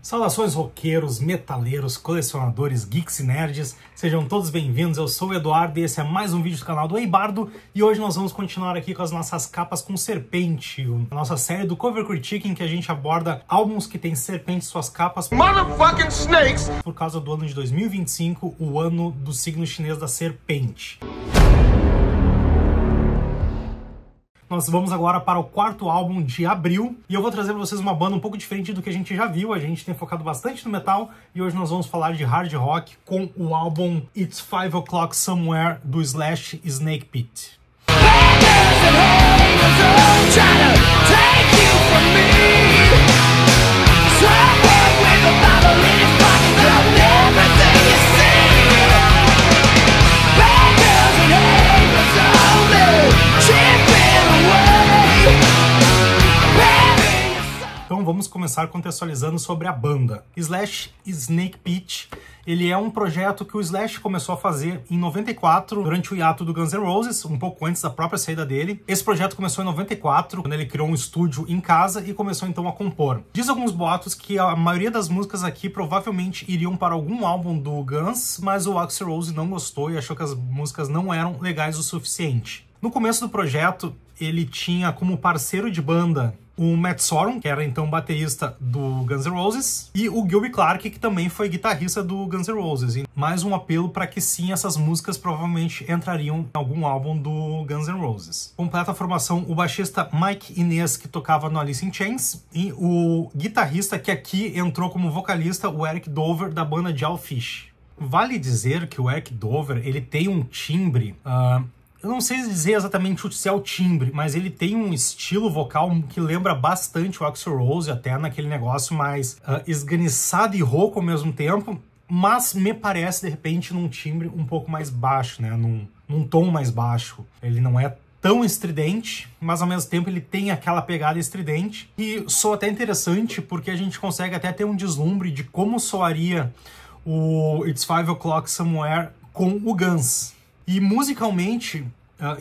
Saudações roqueiros, metaleiros, colecionadores, geeks e nerds, sejam todos bem-vindos, eu sou o Eduardo e esse é mais um vídeo do canal do Ei Bardo e hoje nós vamos continuar aqui com as nossas capas com serpente, a nossa série do Cover Critiquing que a gente aborda álbuns que tem serpente em suas capas Motherfucking Snakes! Por causa do ano de 2025, o ano do signo chinês da serpente. Nós vamos agora para o quarto álbum de abril e eu vou trazer para vocês uma banda um pouco diferente do que a gente já viu. A gente tem focado bastante no metal e hoje nós vamos falar de hard rock com o álbum It's 5 O'Clock Somewhere do Slash Snake Pit. Então vamos começar contextualizando sobre a banda. Slash Snake Pit, ele é um projeto que o Slash começou a fazer em 94, durante o hiato do Guns N' Roses, um pouco antes da própria saída dele. Esse projeto começou em 94, quando ele criou um estúdio em casa e começou então a compor. Diz alguns boatos que a maioria das músicas aqui provavelmente iriam para algum álbum do Guns, mas o Axl Rose não gostou e achou que as músicas não eram legais o suficiente. No começo do projeto, ele tinha como parceiro de banda o Matt Sorum, que era então baterista do Guns N' Roses, e o Gilby Clarke, que também foi guitarrista do Guns N' Roses. E mais um apelo para que sim, essas músicas provavelmente entrariam em algum álbum do Guns N' Roses. Completa a formação o baixista Mike Inez, que tocava no Alice in Chains, e o guitarrista que aqui entrou como vocalista, o Eric Dover, da banda Jawfish. Vale dizer que o Eric Dover, ele tem um timbre... eu não sei dizer exatamente se é o timbre, mas ele tem um estilo vocal que lembra bastante o Axl Rose, até naquele negócio mais esganiçado e rouco ao mesmo tempo, mas me parece, de repente, num timbre um pouco mais baixo, né? Num tom mais baixo. Ele não é tão estridente, mas ao mesmo tempo ele tem aquela pegada estridente. E soa até interessante, porque a gente consegue até ter um deslumbre de como soaria o It's 5 O'Clock Somewhere com o Guns. E musicalmente,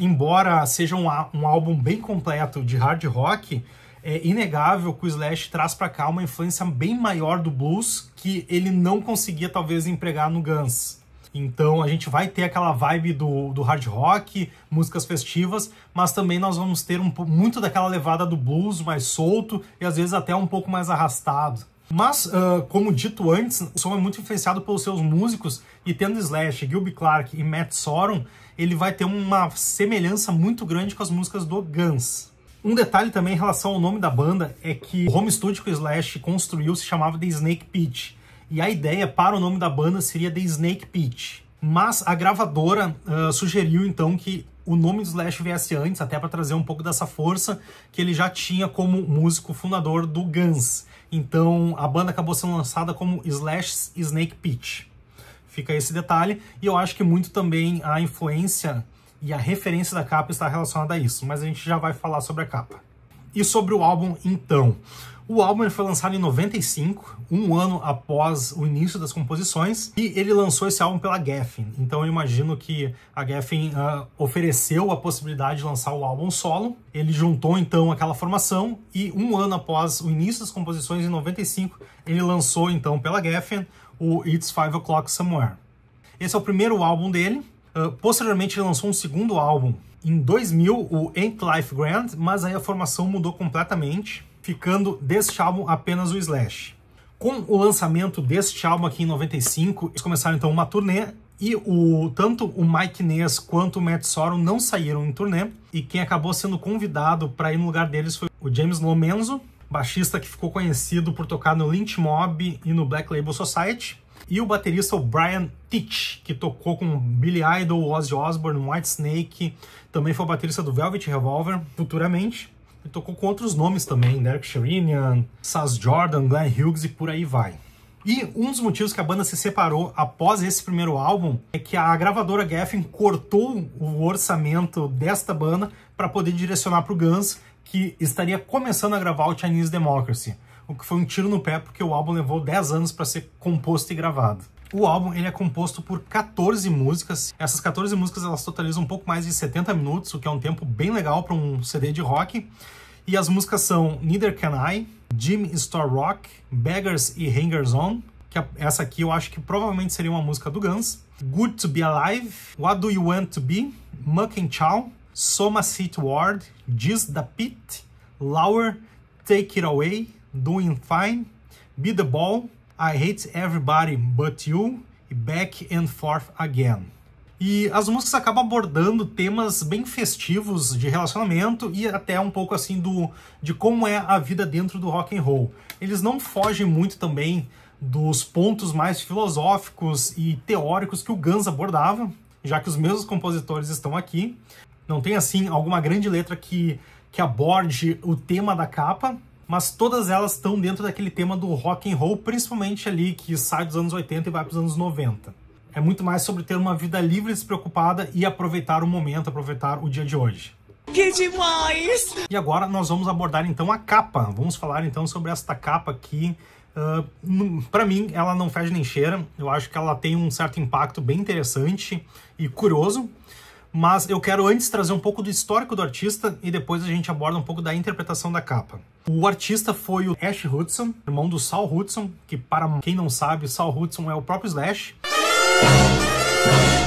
embora seja um álbum bem completo de hard rock, é inegável que o Slash traz pra cá uma influência bem maior do blues que ele não conseguia talvez empregar no Guns. Então a gente vai ter aquela vibe do hard rock, músicas festivas, mas também nós vamos ter muito daquela levada do blues mais solto e às vezes até um pouco mais arrastado. Mas, como dito antes, o som é muito influenciado pelos seus músicos e tendo Slash, Gilby Clarke e Matt Sorum, ele vai ter uma semelhança muito grande com as músicas do Guns. Um detalhe também em relação ao nome da banda é que o home studio que o Slash construiu se chamava The Snake Pit e a ideia para o nome da banda seria The Snake Pit. Mas a gravadora sugeriu então que o nome do Slash viesse antes, até para trazer um pouco dessa força que ele já tinha como músico fundador do Guns. Então a banda acabou sendo lançada como Slash Snake Pit. Fica esse detalhe, e eu acho que muito também a influência e a referência da capa está relacionada a isso, mas a gente já vai falar sobre a capa. E sobre o álbum então. O álbum ele foi lançado em 95, um ano após o início das composições, e ele lançou esse álbum pela Geffen. Então eu imagino que a Geffen ofereceu a possibilidade de lançar o álbum solo. Ele juntou então aquela formação e um ano após o início das composições, em 95, ele lançou então pela Geffen o It's 5 O'Clock Somewhere. Esse é o primeiro álbum dele. Posteriormente ele lançou um segundo álbum em 2000, o Ain't Life Grand, mas aí a formação mudou completamente, ficando deste álbum apenas o Slash. Com o lançamento deste álbum aqui em 95, eles começaram então uma turnê e tanto o Mike Inez quanto o Matt Sorum não saíram em turnê e quem acabou sendo convidado para ir no lugar deles foi o James Lomenzo, baixista que ficou conhecido por tocar no Lynch Mob e no Black Label Society, e o baterista o Brian Teach, que tocou com Billy Idol, Ozzy Osbourne, Whitesnake, também foi o baterista do Velvet Revolver futuramente. Ele tocou com outros nomes também, Derek Sherinian, Saz Jordan, Glenn Hughes e por aí vai. E um dos motivos que a banda se separou após esse primeiro álbum é que a gravadora Geffen cortou o orçamento desta banda para poder direcionar para o Guns, que estaria começando a gravar o Chinese Democracy, o que foi um tiro no pé porque o álbum levou 10 anos para ser composto e gravado. O álbum ele é composto por 14 músicas. Essas 14 músicas elas totalizam um pouco mais de 70 minutos, o que é um tempo bem legal para um CD de rock. E as músicas são Neither Can I, Jimmy Store Rock, Beggars e Hangers On, que essa aqui eu acho que provavelmente seria uma música do Guns, Good to Be Alive, What Do You Want to Be, Muck and Chow, Soma City Ward, Just the Pit, Lower, Take It Away, Doing Fine, Be the Ball, I Hate Everybody But You e Back and Forth Again. E as músicas acabam abordando temas bem festivos de relacionamento e até um pouco assim de como é a vida dentro do rock and roll. Eles não fogem muito também dos pontos mais filosóficos e teóricos que o Guns abordava, já que os mesmos compositores estão aqui. Não tem assim alguma grande letra que aborde o tema da capa, mas todas elas estão dentro daquele tema do rock and roll, principalmente ali que sai dos anos 80 e vai para os anos 90. É muito mais sobre ter uma vida livre, despreocupada e aproveitar o momento, aproveitar o dia de hoje. Que demais! E agora nós vamos abordar então a capa. Vamos falar então sobre esta capa aqui. Para mim, ela não fede nem cheira. Eu acho que ela tem um certo impacto bem interessante e curioso. Mas eu quero antes trazer um pouco do histórico do artista e depois a gente aborda um pouco da interpretação da capa. O artista foi o Ash Hudson, irmão do Saul Hudson, que para quem não sabe, Saul Hudson é o próprio Slash.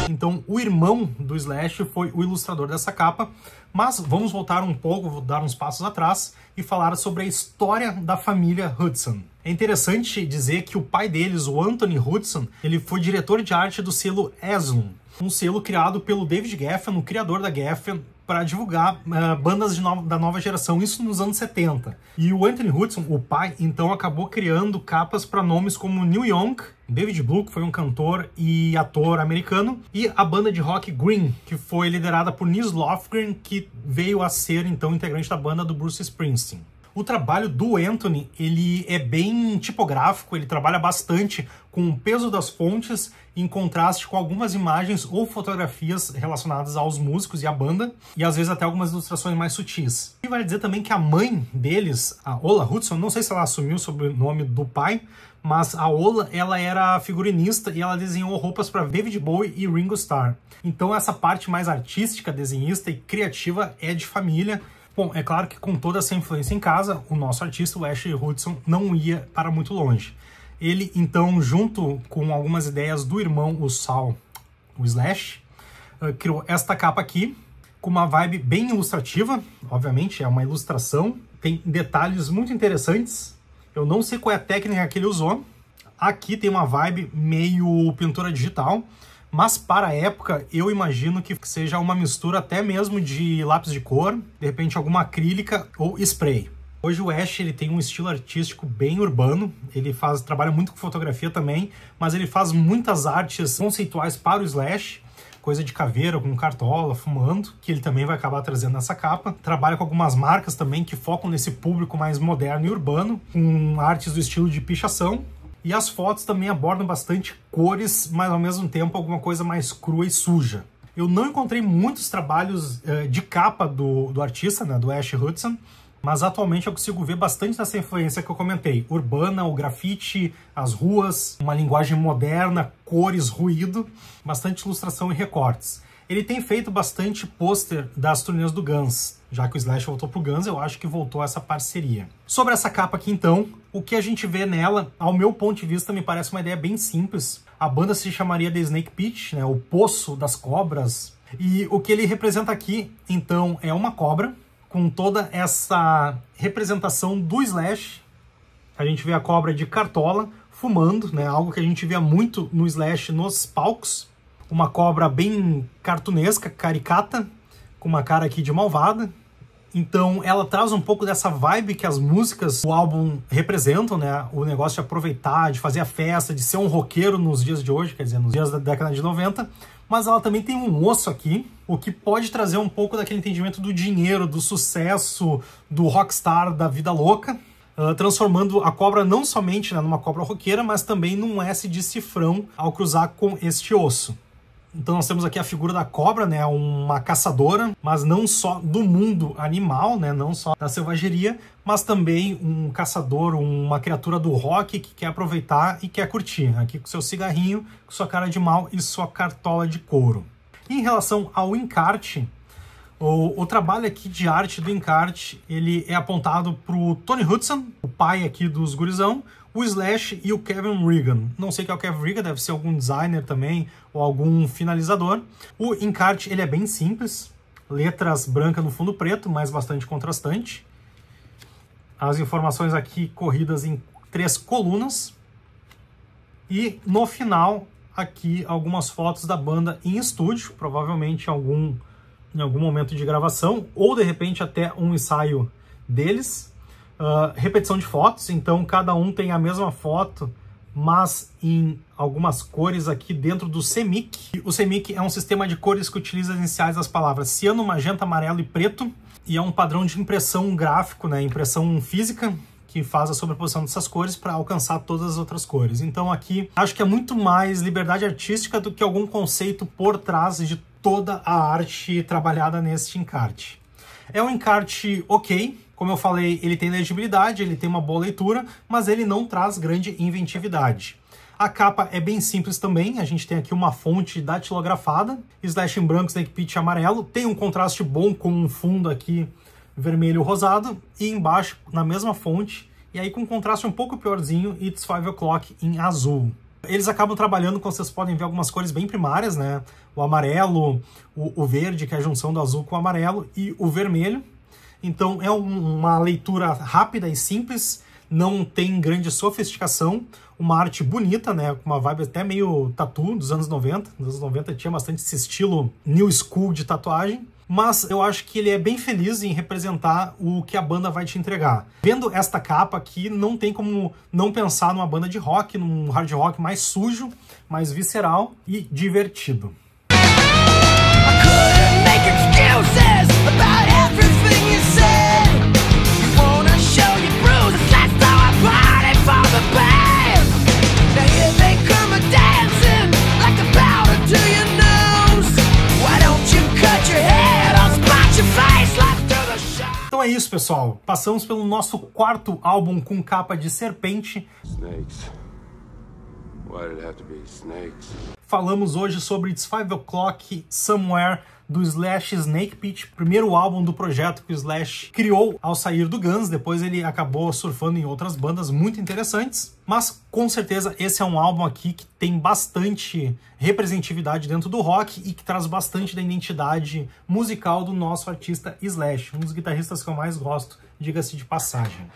Então, o irmão do Slash foi o ilustrador dessa capa, mas vamos voltar um pouco, vou dar uns passos atrás e falar sobre a história da família Hudson. É interessante dizer que o pai deles, o Anthony Hudson, ele foi diretor de arte do selo Asylum, um selo criado pelo David Geffen, o criador da Geffen, para divulgar bandas da nova geração, isso nos anos 70. E o Anthony Hudson, o pai, então acabou criando capas para nomes como Neil Young, David Blue, que foi um cantor e ator americano, e a banda de rock Green, que foi liderada por Nils Lofgren, que veio a ser então integrante da banda do Bruce Springsteen. O trabalho do Anthony, ele é bem tipográfico, ele trabalha bastante com o peso das fontes em contraste com algumas imagens ou fotografias relacionadas aos músicos e à banda, e às vezes até algumas ilustrações mais sutis. E vale dizer também que a mãe deles, a Ola Hudson, não sei se ela assumiu o sobrenome do pai, mas a Ola, ela era figurinista e ela desenhou roupas para David Bowie e Ringo Starr. Então essa parte mais artística, desenhista e criativa é de família. Bom, é claro que com toda essa influência em casa, o nosso artista, o Ash Hudson, não ia para muito longe. Ele, então, junto com algumas ideias do irmão, o Saul, o Slash, criou esta capa aqui, com uma vibe bem ilustrativa, obviamente, é uma ilustração, tem detalhes muito interessantes. Eu não sei qual é a técnica que ele usou. Aqui tem uma vibe meio pintura digital, mas para a época eu imagino que seja uma mistura até mesmo de lápis de cor, de repente alguma acrílica ou spray. Hoje o Ash ele tem um estilo artístico bem urbano, ele trabalha muito com fotografia também, mas ele faz muitas artes conceituais para o Slash, coisa de caveira, com cartola, fumando, que ele também vai acabar trazendo nessa capa. Trabalha com algumas marcas também que focam nesse público mais moderno e urbano, com artes do estilo de pichação. E as fotos também abordam bastante cores, mas ao mesmo tempo alguma coisa mais crua e suja. Eu não encontrei muitos trabalhos de capa do artista, né, do Ash Hudson, mas atualmente eu consigo ver bastante dessa influência que eu comentei. Urbana, o grafite, as ruas, uma linguagem moderna, cores, ruído, bastante ilustração e recortes. Ele tem feito bastante pôster das turnês do Guns. Já que o Slash voltou pro Guns, eu acho que voltou essa parceria. Sobre essa capa aqui, então, o que a gente vê nela, ao meu ponto de vista, me parece uma ideia bem simples. A banda se chamaria The Snake Pit, né, o Poço das Cobras. E o que ele representa aqui, então, é uma cobra, com toda essa representação do Slash. A gente vê a cobra de cartola, fumando, né, algo que a gente via muito no Slash nos palcos. Uma cobra bem cartunesca, caricata, com uma cara aqui de malvada. Então ela traz um pouco dessa vibe que as músicas do álbum representam, né? O negócio de aproveitar, de fazer a festa, de ser um roqueiro nos dias de hoje, quer dizer, nos dias da década de 90. Mas ela também tem um osso aqui, o que pode trazer um pouco daquele entendimento do dinheiro, do sucesso, do rockstar, da vida louca, transformando a cobra não somente, né, numa cobra roqueira, mas também num S de cifrão ao cruzar com este osso. Então nós temos aqui a figura da cobra, né, uma caçadora, mas não só do mundo animal, né, não só da selvageria, mas também um caçador, uma criatura do rock que quer aproveitar e quer curtir, aqui com seu cigarrinho, com sua cara de mal e sua cartola de couro. Em relação ao encarte, O trabalho aqui de arte do encarte, ele é apontado pro Tony Hudson, o pai aqui dos gurizão, o Slash e o Kevin Regan. Não sei quem é o Kevin Regan, deve ser algum designer também, ou algum finalizador. O encarte, ele é bem simples, letras brancas no fundo preto, mas bastante contrastante. As informações aqui corridas em 3 colunas. E no final, aqui, algumas fotos da banda em estúdio, provavelmente em algum momento de gravação, ou de repente até um ensaio deles. Repetição de fotos, então cada um tem a mesma foto, mas em algumas cores aqui dentro do CMYK. O CMYK é um sistema de cores que utiliza as iniciais das palavras ciano, magenta, amarelo e preto, e é um padrão de impressão gráfico, né, impressão física, que faz a sobreposição dessas cores para alcançar todas as outras cores. Então aqui acho que é muito mais liberdade artística do que algum conceito por trás de toda a arte trabalhada neste encarte. É um encarte ok, como eu falei, ele tem legibilidade, ele tem uma boa leitura, mas ele não traz grande inventividade. A capa é bem simples também, a gente tem aqui uma fonte datilografada, Slash em branco, Snake Pitch amarelo, tem um contraste bom com um fundo aqui vermelho rosado, e embaixo, na mesma fonte, e aí com um contraste um pouco piorzinho, It's 5 O'Clock em azul. Eles acabam trabalhando, como vocês podem ver, algumas cores bem primárias, né? O amarelo, o verde, que é a junção do azul com o amarelo, e o vermelho. Então é uma leitura rápida e simples, não tem grande sofisticação, uma arte bonita, né, com uma vibe até meio tatu dos anos 90. Nos anos 90 tinha bastante esse estilo new school de tatuagem, mas eu acho que ele é bem feliz em representar o que a banda vai te entregar. Vendo esta capa aqui, não tem como não pensar numa banda de rock, num hard rock mais sujo, mais visceral e divertido. Então é isso, pessoal. Passamos pelo nosso 4º álbum com capa de serpente. Snakes. Why did it have to be snakes? Falamos hoje sobre It's 5 O'Clock Somewhere, do Slash Snake Pitch, primeiro álbum do projeto que o Slash criou ao sair do Guns. Depois ele acabou surfando em outras bandas muito interessantes, mas com certeza esse é um álbum aqui que tem bastante representatividade dentro do rock e que traz bastante da identidade musical do nosso artista Slash, um dos guitarristas que eu mais gosto, diga-se de passagem.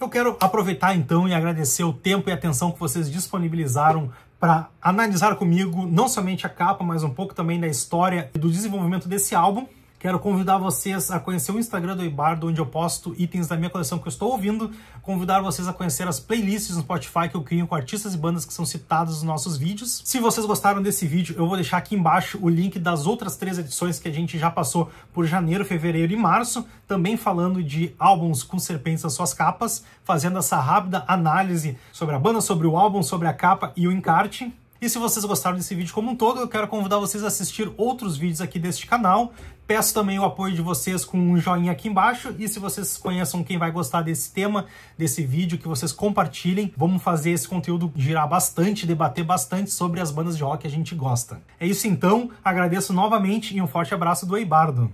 Eu quero aproveitar então e agradecer o tempo e a atenção que vocês disponibilizaram para analisar comigo não somente a capa, mas um pouco também da história e do desenvolvimento desse álbum. Quero convidar vocês a conhecer o Instagram do Eibardo, onde eu posto itens da minha coleção que eu estou ouvindo. Convidar vocês a conhecer as playlists no Spotify que eu crio com artistas e bandas que são citados nos nossos vídeos. Se vocês gostaram desse vídeo, eu vou deixar aqui embaixo o link das outras 3 edições que a gente já passou por janeiro, fevereiro e março, também falando de álbuns com serpentes nas suas capas, fazendo essa rápida análise sobre a banda, sobre o álbum, sobre a capa e o encarte. E se vocês gostaram desse vídeo como um todo, eu quero convidar vocês a assistir outros vídeos aqui deste canal. Peço também o apoio de vocês com um joinha aqui embaixo. E se vocês conheçam quem vai gostar desse tema, desse vídeo, que vocês compartilhem. Vamos fazer esse conteúdo girar bastante, debater bastante sobre as bandas de rock que a gente gosta. É isso então, agradeço novamente e um forte abraço do Eibardo.